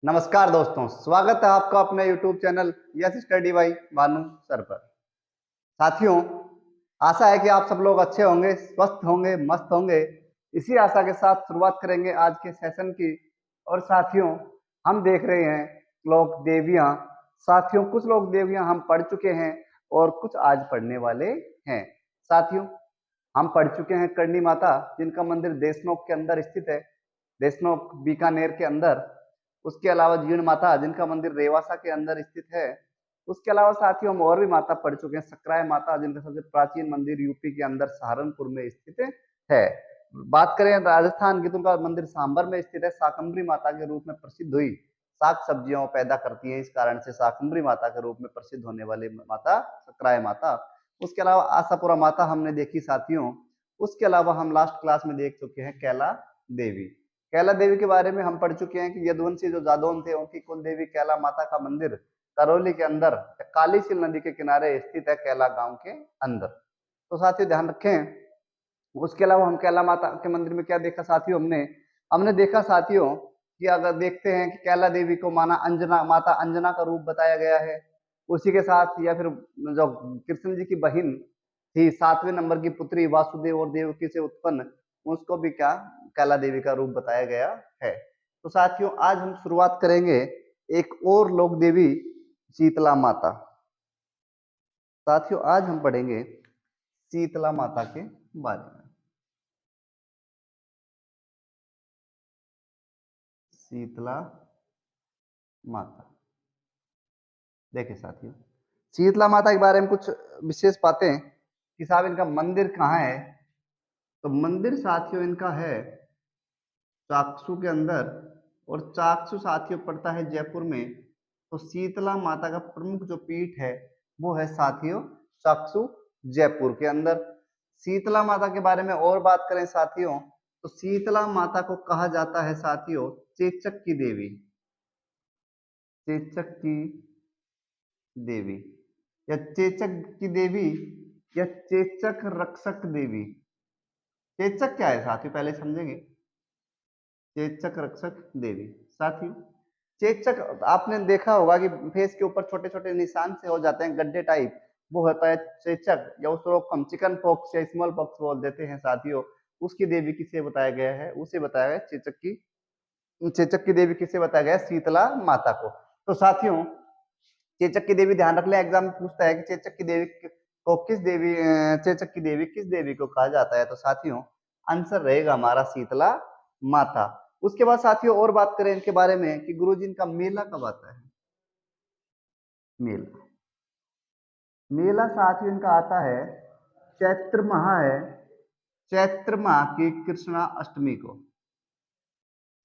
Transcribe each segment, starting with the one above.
नमस्कार दोस्तों, स्वागत है आपका अपने YouTube channel yes study bye Bhanu sir पर। साथियों, आशा है कि आप सब लोग अच्छे होंगे, स्वस्थ होंगे, मस्त होंगे। इसी आशा के साथ शुरुआत करेंगे आज के सेशन की। और साथियों, हम देख रहे हैं लोक देवियां। साथियों, कुछ लोक देवियां हम पढ़ चुके हैं और कुछ आज पढ़ने वाले हैं। साथियों, हम पढ़ चुके हैं करणी माता, जिनका मंदिर देशनोक के अंदर स्थित है, देशनोक बीकानेर के अंदर। उसके अलावा जीर्ण माता, जिनका मंदिर रेवासा के अंदर स्थित है। उसके अलावा साथियों हम और भी माता पढ़ चुके हैं, सकराय माता, जिनका सबसे प्राचीन मंदिर यूपी के अंदर सहारनपुर में स्थित है। बात करें राजस्थान की तो उनका मंदिर सांबर में स्थित है। शाकंभरी माता के रूप में प्रसिद्ध हुई, साग सब्जियों पैदा करती है, इस कारण से शाकंभरी माता के रूप में प्रसिद्ध होने वाली माता सकराय माता। उसके अलावा आशापुरा माता हमने देखी साथियों। उसके अलावा हम लास्ट क्लास में देख चुके हैं कैला देवी। कैला देवी के बारे में हम पढ़ चुके हैं कि यदुवंशी जो जादौन थे, उनकी कुल देवी कैला माता का मंदिर करौली के अंदर कालीसील नदी के किनारे स्थित है, कैला गांव के अंदर। तो साथियों ध्यान रखें। उसके अलावा हम कैला माता के मंदिर में क्या देखा साथियों, हमने देखा साथियों कि अगर देखते हैं कि कैला देवी को माना अंजना, माता अंजना का रूप बताया गया है। उसी के साथ या फिर जो कृष्ण जी की बहन थी, 7वें नंबर की पुत्री वासुदेव और देवकी से उत्पन्न, उसको भी क्या कैला देवी का रूप बताया गया है। तो साथियों आज हम शुरुआत करेंगे एक और लोक देवी शीतला माता। साथियों आज हम पढ़ेंगे शीतला माता के बारे में। शीतला माता, देखिए साथियों, शीतला माता के बारे में कुछ विशेष बातें कि साहब इनका मंदिर कहाँ है। तो मंदिर साथियों इनका है चाकसू के अंदर, और चाकसू साथियों पड़ता है जयपुर में। तो शीतला माता का प्रमुख जो पीठ है वो है साथियों चाकसू, जयपुर के अंदर। शीतला माता के बारे में और बात करें साथियों, तो शीतला माता को कहा जाता है साथियों चेचक की देवी। चेचक की देवी या चेचक की देवी या चेचक रक्षक देवी। चेचक क्या है साथियों, पहले समझेंगे। चेचक रक्षक देवी साथियों, चेचक आपने देखा होगा कि फेस के ऊपर छोटे छोटे निशान से हो जाते हैं, गड्ढे टाइप, वो होता है चेचक, या उसको हम चिकन पॉक्स या स्मॉल पॉक्स बोल देते हैं साथियों। उसकी देवी किसे बताया गया है, उसे बताया गया चेचक की देवी किसे बताया गया, शीतला माता को। तो साथियों चेचक की देवी ध्यान रख लें, एग्जाम में पूछता है कि चेचक की देवी को किस देवी, चेचक की देवी किस देवी को कहा जाता है। तो साथियों आंसर रहेगा हमारा शीतला माता। उसके बाद साथियों और बात करें इनके बारे में कि गुरुजी इनका मेला कब आता है। मेला मेला साथियों इनका आता है चैत्र माह है, चैत्र माह की कृष्णा अष्टमी को।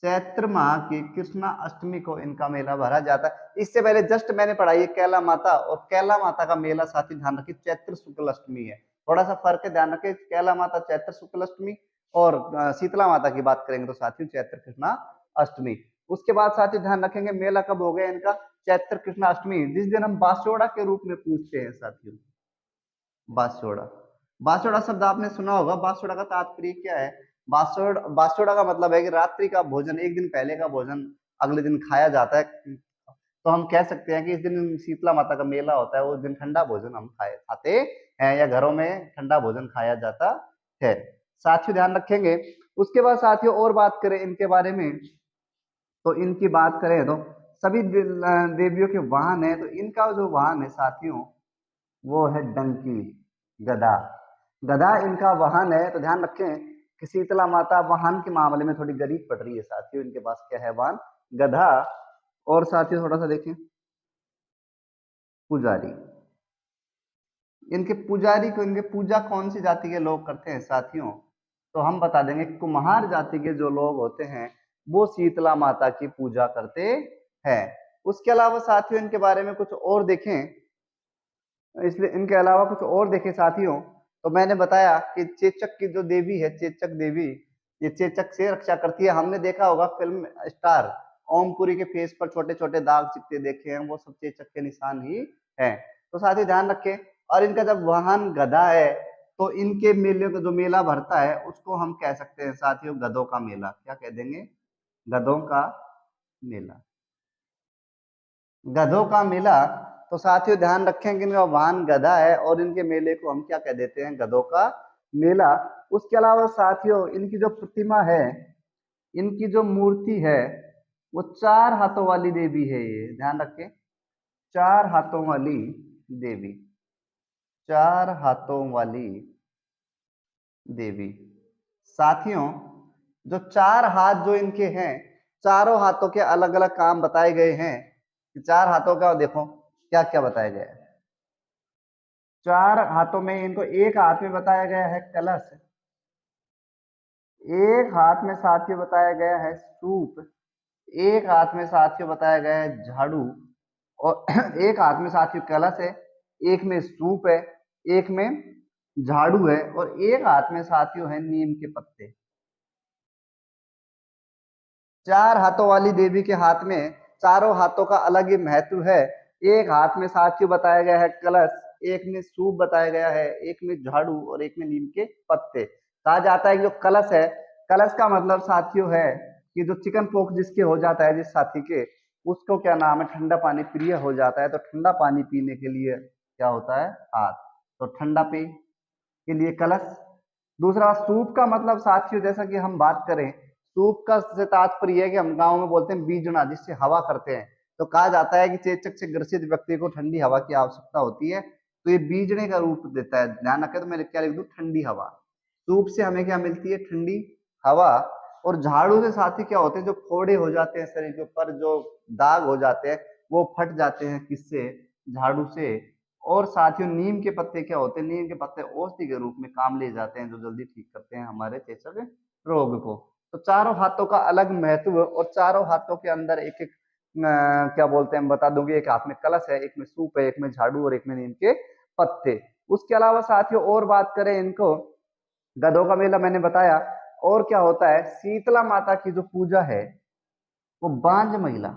चैत्र माह की कृष्णा अष्टमी को इनका मेला भरा जाता है। इससे पहले जस्ट मैंने पढ़ाई कैला माता, और कैला माता का मेला साथी ध्यान रखिए चैत्र शुक्ल अष्टमी है। थोड़ा सा फर्क है, ध्यान रखिए। कैला माता चैत्र शुक्ल अष्टमी, और शीतला माता की बात करेंगे तो साथियों चैत्र कृष्णा अष्टमी। उसके बाद साथियों ध्यान रखेंगे मेला कब हो गया इनका, चैत्र कृष्णा अष्टमी, जिस दिन हम बासोड़ा के रूप में पूछते हैं साथियों। बासोड़ा, बासोड़ा शब्द आपने सुना होगा। बासोड़ा का तात्पर्य क्या है, बासोड़ा का मतलब है कि रात्रि का भोजन, एक दिन पहले का भोजन अगले दिन खाया जाता है। तो हम कह सकते हैं कि इस दिन शीतला माता का मेला होता है, उस दिन ठंडा भोजन हम खाते हैं, या घरों में ठंडा भोजन खाया जाता है। साथियों ध्यान रखेंगे। उसके बाद साथियों और बात करें इनके बारे में, तो इनकी बात करें तो सभी देवियों के वाहन है। तो इनका जो वाहन है साथियों वो है डंकी, गदा। गदा इनका वाहन है। तो ध्यान रखें कि शीतला माता वाहन के मामले में थोड़ी गरीब पड़ रही है साथियों, इनके पास क्या है, वाहन गधा। और साथियों थोड़ा सा देखें पुजारी, इनके पुजारी को, इनके पूजा कौन सी जाति के लोग करते हैं साथियों, तो हम बता देंगे कुम्हार जाति के जो लोग होते हैं वो शीतला माता की पूजा करते हैं। उसके अलावा साथियों इनके बारे में कुछ और देखें, इसलिए इनके अलावा कुछ और देखें साथियों, तो मैंने बताया कि चेचक की जो देवी है, चेचक देवी, ये चेचक से रक्षा करती है। हमने देखा होगा फिल्म स्टार ओमपुरी के फेस पर छोटे छोटे दाग चिपटे देखे हैं, वो सब चेचक के निशान ही हैं। तो साथियों ध्यान रखें। और इनका जब वाहन गधा है, तो इनके मेले का जो मेला भरता है उसको हम कह सकते हैं साथियों गधों का मेला। क्या कह देंगे, गधों का मेला। गधों का मेला, तो साथियों ध्यान रखें कि इनका वाहन गधा है और इनके मेले को हम क्या कह देते हैं, गधों का मेला। उसके अलावा साथियों इनकी जो प्रतिमा है, इनकी जो मूर्ति है, वो 4 हाथों वाली देवी है। ये ध्यान रखें, 4 हाथों वाली देवी, 4 हाथों वाली देवी। साथियों जो 4 हाथ जो इनके हैं, चारों हाथों के अलग अलग काम बताए गए हैं। 4 हाथों का देखो क्या क्या बताया गया है। 4 हाथों में इनको, एक हाथ में बताया गया है कलश, एक हाथ में साथियों बताया गया है सूप, एक हाथ में साथियों बताया गया है झाड़ू, और एक हाथ में साथियों कलश है, एक में सूप है, एक में झाड़ू है, और एक हाथ में साथियों है नीम के पत्ते। 4 हाथों वाली देवी के हाथ में चारों हाथों का अलग ही महत्व है। एक हाथ में साथियों बताया गया है कलश, एक में सूप बताया गया है, एक में झाड़ू और एक में नीम के पत्ते। कहा जाता है कि जो कलश है, कलश का मतलब साथियों है कि जो चिकन पॉक्स जिसके हो जाता है, जिस साथी के, उसको क्या नाम है, ठंडा पानी प्रिय हो जाता है, तो ठंडा पानी पीने के लिए क्या होता है, हाथ, तो ठंडा पी के लिए कलश। दूसरा सूप का मतलब साथियों, जैसा कि हम बात करें, सूप का से तात्पर्य है कि हम गांव में बोलते हैं बीजना, जिससे हवा करते हैं। तो कहा जाता है कि चेचक से ग्रसित व्यक्ति को ठंडी हवा की आवश्यकता होती है, तो ये बीजने का रूप देता है। ध्यान रखें, तो मैं क्या लिख दूं, ठंडी हवा। सूप से हमें क्या मिलती है, ठंडी हवा। और झाड़ू के साथ ही क्या होते हैं, जो फोड़े हो जाते हैं शरीर के ऊपर, जो दाग हो जाते हैं, वो फट जाते हैं, किससे, झाड़ू से। और साथियों नीम के पत्ते क्या होते हैं, नीम के पत्ते औषधि के रूप में काम ले जाते हैं, जो जल्दी ठीक करते हैं हमारे चेचक रोग को। तो चारों हाथों का अलग महत्व, और चारों हाथों के अंदर एक एक क्या बोलते हैं, बता दूंगी। एक हाथ में कलश है, एक में सूप है, एक में झाड़ू और एक में नीम के पत्ते। उसके अलावा साथियों और बात करें इनको, गधों का मेला मैंने बताया। और क्या होता है, शीतला माता की जो पूजा है, वो बांझ महिला,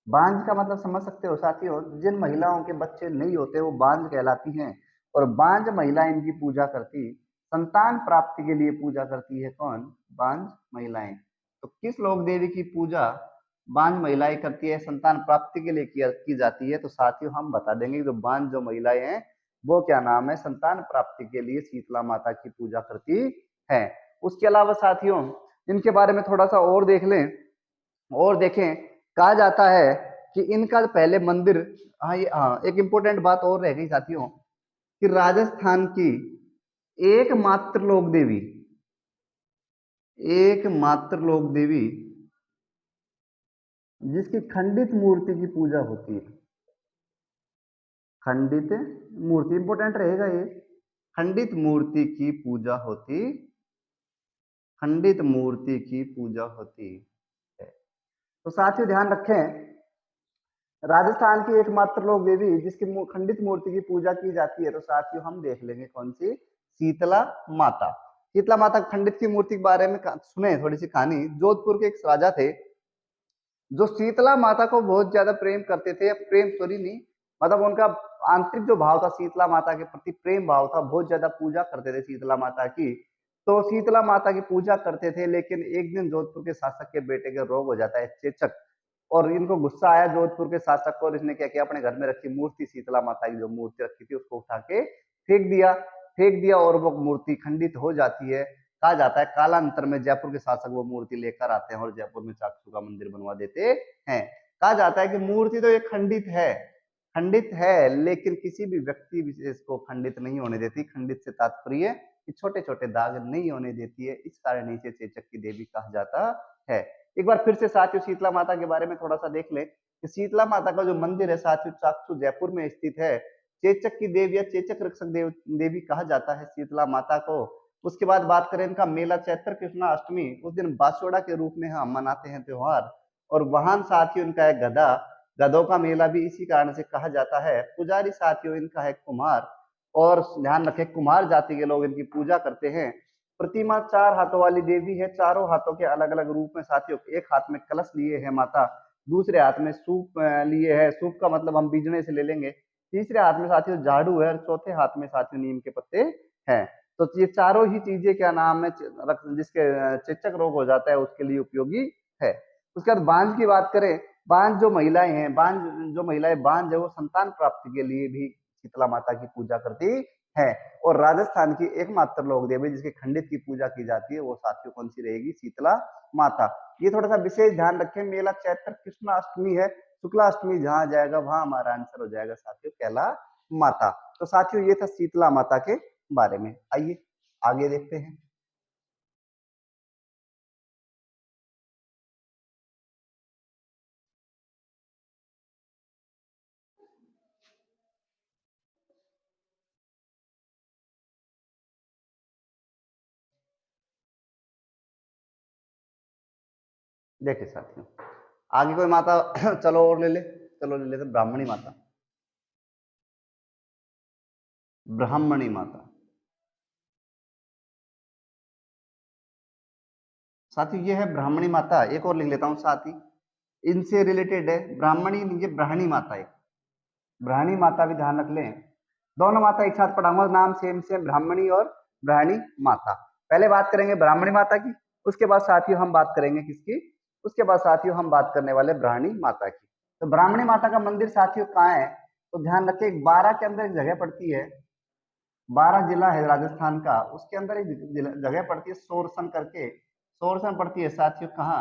बांझ का मतलब समझ सकते हो साथियों, जिन महिलाओं के बच्चे नहीं होते वो बांझ कहलाती हैं। और बांझ महिला इनकी पूजा करती, संतान प्राप्ति के लिए पूजा करती है। कौन, बांझ महिलाएं। तो किस लोक देवी की पूजा बांझ महिलाएं करती है, संतान प्राप्ति के लिए की जाती है, तो साथियों हम बता देंगे जो बांझ जो महिलाएं हैं, वो क्या नाम है, संतान प्राप्ति के लिए शीतला माता की पूजा करती है। उसके अलावा साथियों इनके बारे में थोड़ा सा और देख लें, और देखें, कहा जाता है कि इनका पहले मंदिर, हाँ ये, हाँ एक इंपॉर्टेंट बात और रह गई साथियों, कि राजस्थान की एकमात्र लोक देवी, एकमात्र लोक देवी जिसकी खंडित मूर्ति की पूजा होती है, खंडित मूर्ति इंपॉर्टेंट रहेगा ये, खंडित मूर्ति की पूजा होती, खंडित मूर्ति की पूजा होती है। तो साथियों ध्यान रखें, राजस्थान की एकमात्र लोक देवी जिसकी खंडित मूर्ति की पूजा की जाती है, तो साथियों हम देख लेंगे कौन सी, शीतला माता। शीतला माता खंडित की मूर्ति के बारे में सुने थोड़ी सी कहानी। जोधपुर के एक राजा थे, जो शीतला माता को बहुत ज्यादा प्रेम करते थे, प्रेम सॉरी नहीं, मतलब उनका आंतरिक जो भाव था शीतला माता के प्रति, प्रेम भाव था, बहुत ज्यादा पूजा करते थे शीतला माता की। तो शीतला माता की पूजा करते थे, लेकिन एक दिन जोधपुर के शासक के बेटे का रोग हो जाता है, चेचक। और इनको गुस्सा आया जोधपुर के शासक को, और इसने क्या किया, अपने घर में रखी मूर्ति, शीतला माता की जो मूर्ति रखी थी, उसको उठा के फेंक दिया और वो मूर्ति खंडित हो जाती है। कहा जाता है कालांतर में जयपुर के शासक वो मूर्ति लेकर आते हैं और जयपुर में चाक्षु का मंदिर बनवा देते हैं। कहा जाता है कि मूर्ति तो ये खंडित है, लेकिन किसी भी व्यक्ति विशेष को खंडित नहीं होने देती। खंडित से तात्पर्य कि छोटे छोटे दाग नहीं होने देती है, इस कारण इसे चेचक की देवी कहा जाता है। एक बार फिर से साथियों शीतला माता के बारे में थोड़ा सा देख ले, कि शीतला माता का जो मंदिर है साथियों, चाक्षु जयपुर में स्थित है। चेचक की देवी या चेचक रक्षक देवी कहा जाता है शीतला माता को। उसके बाद बात करें इनका मेला, चैत्र कृष्णा अष्टमी, उस दिन बासोड़ा के रूप में हम मनाते हैं त्योहार। और वाहन साथियों इनका है गधा, गधों का मेला भी इसी कारण से कहा जाता है। पुजारी साथियों इनका है कुम्हार, और ध्यान रखें कुम्हार जाति के लोग इनकी पूजा करते हैं। प्रतिमा 4 हाथों वाली देवी है, चारों हाथों के अलग अलग रूप में साथियों। एक हाथ में कलश लिए है माता, दूसरे हाथ में सूप लिए है, सूप का मतलब हम बीजने से ले लेंगे। तीसरे हाथ में साथियों झाड़ू है, और चौथे हाथ में साथियों नीम के पत्ते हैं। तो ये चारों ही चीजें क्या नाम है, जिसके चेचक रोग हो जाता है उसके लिए उपयोगी है। उसके बाद बांझ की बात करें, बांझ जो महिलाएं हैं, बांझ है, वो संतान प्राप्ति के लिए भी शीतला माता की पूजा करती है। और राजस्थान की एकमात्र लोक देवी जिसके खंडित की पूजा की जाती है वो साथियों कौन सी रहेगी? शीतला माता। ये थोड़ा सा विशेष ध्यान रखें, मेला चैत्र कृष्णाष्टमी है, शुक्लाष्टमी जहां जाएगा वहां हमारा आंसर हो जाएगा साथियों कैला माता। तो साथियों ये था शीतला माता के बारे में। आइए आगे देखते हैं। देखिए साथियों, आगे कोई माता चलो और ले ले, चलो ले लेते ब्राह्मणी माता। ब्राह्मणी माता साथियों ये है ब्राह्मणी माता। एक और लिख लेता हूं साथ ही, इनसे रिलेटेड है ब्राह्मणी, ये ब्राह्मणी माता है। ब्राह्मणी माता भी ध्यान रख लें, दोनों माता एक साथ पढ़ाऊंगा, नाम सेम सेम, ब्राह्मणी और ब्राह्मणी माता। पहले बात करेंगे ब्राह्मणी माता की, उसके बाद साथियों हम बात करेंगे किसकी? उसके बाद साथियों हम बात करने वाले ब्राह्मणी माता की। तो ब्राह्मणी माता का मंदिर साथियों कहाँ है? तो ध्यान रखें, 12 के अंदर एक जगह पड़ती है, 12 जिला है राजस्थान का, उसके अंदर एक जगह पड़ती है सोरसन करके, सोरसन पड़ती है साथियों। कहाँ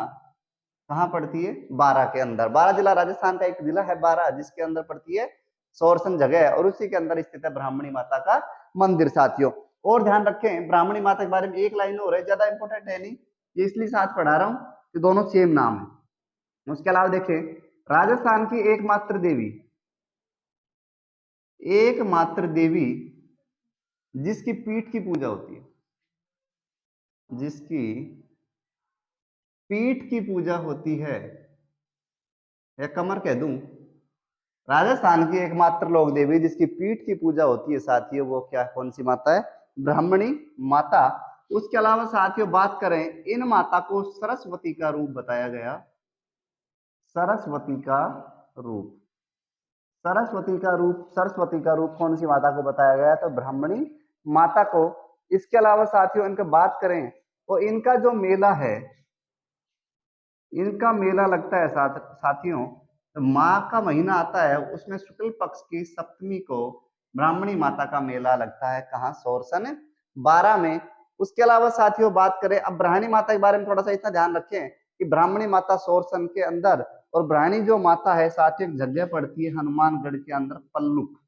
कहाँ पड़ती है? 12 के अंदर। 12 जिला राजस्थान का एक जिला है 12 जिसके अंदर पड़ती है सोरसन जगह है, और उसी के अंदर स्थित है ब्राह्मणी माता का मंदिर साथियों। और ध्यान रखें ब्राह्मणी माता के बारे में एक लाइन और है, ज्यादा इंपॉर्टेंट है नहीं, ये इसलिए साथ पढ़ा रहा हूं कि दोनों सेम नाम है। उसके अलावा देखें, राजस्थान की एकमात्र देवी, एकमात्र देवी जिसकी पीठ की पूजा होती है, जिसकी पीठ की पूजा होती है, या कमर कह दूं, राजस्थान की एकमात्र लोक देवी जिसकी पीठ की पूजा होती है साथियों, वो क्या कौन सी माता है? ब्राह्मणी माता। उसके अलावा साथियों बात करें, इन माता को सरस्वती का रूप बताया गया, सरस्वती का रूप, सरस्वती का रूप कौन सी माता को बताया गया? तो ब्राह्मणी माता को। इसके अलावा साथियों इनके बात करें तो इनका जो मेला है, इनका मेला लगता है साथियों, तो माघ का महीना आता है उसमें शुक्ल पक्ष की सप्तमी को ब्राह्मणी माता का मेला लगता है। कहाँ? सोरसन 12 में। उसके अलावा साथियों बात करें, अब ब्राह्मणी माता के बारे में थोड़ा सा इतना ध्यान रखें कि ब्राह्मणी माता सोरसन के अंदर, और ब्राह्मणी जो माता है साथियों एक जगह पड़ती है हनुमानगढ़ के अंदर, पल्लुक,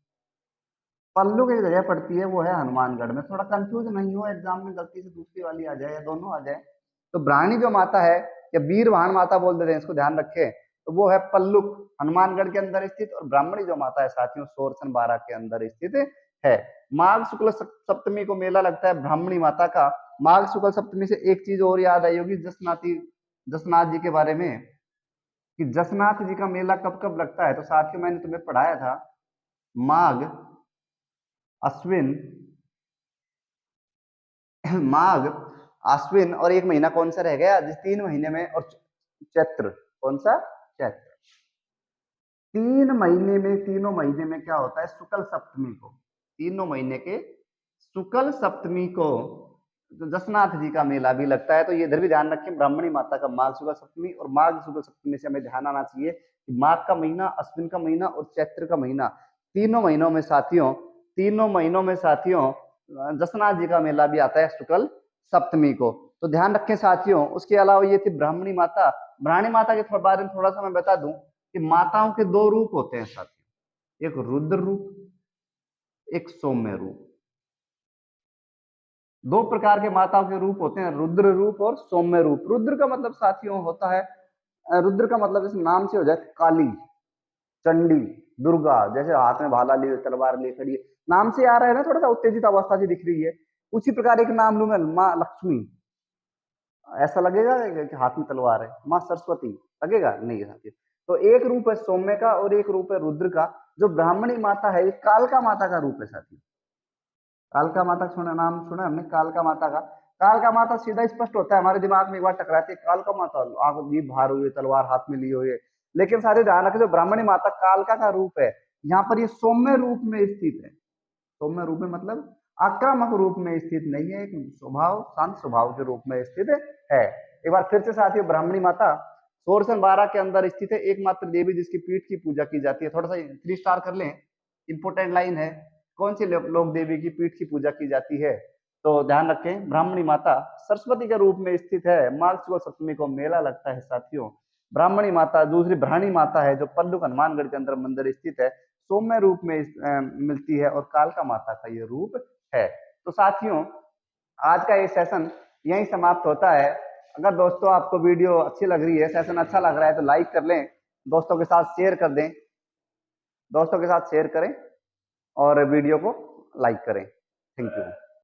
पल्लुक एक जगह पड़ती है वो है हनुमानगढ़ में। थोड़ा कंफ्यूज नहीं हो एग्जाम में गलती से दूसरी वाली आ जाए या दोनों आ जाए। तो ब्राह्मणी जो माता है, या वीरवाहन माता बोल देते हैं इसको, ध्यान रखें, तो वो है पल्लुक हनुमानगढ़ के अंदर स्थित, और ब्राह्मणी जो माता है साथियों सोरसन 12 के अंदर स्थित है। माघ शुक्ल सप्तमी को मेला लगता है ब्राह्मणी माता का। माघ शुक्ल सप्तमी से एक चीज और याद आई होगी, जसनाथ जी के बारे में, कि जसनाथ जी का मेला कब कब लगता है? तो साथियों मैंने तुम्हें पढ़ाया था, माघ, अश्विन, माघ, अश्विन, और एक महीना कौन सा रह गया जिस 3 महीने में, और चैत्र। कौन सा? चैत्र। तीनों महीने में क्या होता है? शुक्ल सप्तमी को, तीनों महीने के शुक्ल सप्तमी को जसनाथ जी का मेला भी लगता है। तो ये इधर भी ध्यान रखें, ब्राह्मणी माता का माघ शुक्ल सप्तमी, और माघ शुक्ल सप्तमी से हमें ध्यान आना चाहिए कि माघ का महीना, अश्विन का महीना और चैत्र का महीना, तीनों महीनों में साथियों, तीनों महीनों में साथियों जसनाथ जी का मेला भी आता है शुक्ल सप्तमी को। तो ध्यान रखें साथियों। उसके अलावा ये थी ब्राह्मणी माता। ब्राह्मणी माता के बारे में थोड़ा सा मैं बता दूं कि माताओं के 2 रूप होते हैं साथियों, एक रुद्र रूप, एक सौम्य रूप। 2 प्रकार के माताओं के रूप होते हैं, रुद्र रूप और सौम्य रूप। रुद्र का मतलब साथियों होता है, रुद्र का मतलब जैसे नाम से हो जाए, काली, चंडी, दुर्गा, जैसे हाथ में भाला लिए तलवार लिए खड़ी है, नाम से आ रहा है ना, थोड़ा सा उत्तेजित अवस्था से दिख रही है। उसी प्रकार एक नाम लू मैं, माँ लक्ष्मी, ऐसा लगेगा कि हाथ में तलवार है। माँ सरस्वती लगेगा? नहीं साथियों। तो एक रूप है सौम्य का और एक रूप है रुद्र का। जो ब्राह्मणी माता है ये कालका माता का रूप है साथियों। कालका माता सुना, नाम सुना हमने कालका माता का। कालका माता सीधा स्पष्ट होता है, हमारे दिमाग में एक बार टकराती है कालका माता, आंख जीभ बाहर हुई, तलवार हाथ में लिए हुए। लेकिन सारे ध्यान रखें, जो ब्राह्मणी माता कालका का रूप है, यहाँ पर ये सौम्य रूप में स्थित है। सौम्य रूप में मतलब आक्रामक रूप में स्थित नहीं है, एक स्वभाव, शांत स्वभाव के रूप में स्थित है। एक बार फिर से साथियों, ब्राह्मणी माता सोरसन बारा के अंदर स्थित है एकमात्र देवी जिसकी पीठ की पूजा की जाती है। थोड़ा सा 3 स्टार कर लें, इंपोर्टेंट लाइन है। कौन सी लोक देवी की पीठ की पूजा की जाती है? तो ध्यान रखें, ब्राह्मणी माता सरस्वती के रूप में स्थित है। मार्च को सप्तमी को मेला लगता है साथियों। ब्राह्मणी माता दूसरी ब्राह्मणी माता है जो पल्लुक हनुमानगढ़ के अंदर मंदिर स्थित है, सौम्य रूप में मिलती है और कालका माता का ये रूप है। तो साथियों, आज का ये सेशन यहीं समाप्त होता है। अगर दोस्तों आपको वीडियो अच्छी लग रही है, सेशन अच्छा लग रहा है, तो लाइक कर लें, दोस्तों के साथ शेयर कर दें, दोस्तों के साथ शेयर करें और वीडियो को लाइक करें। Thank you.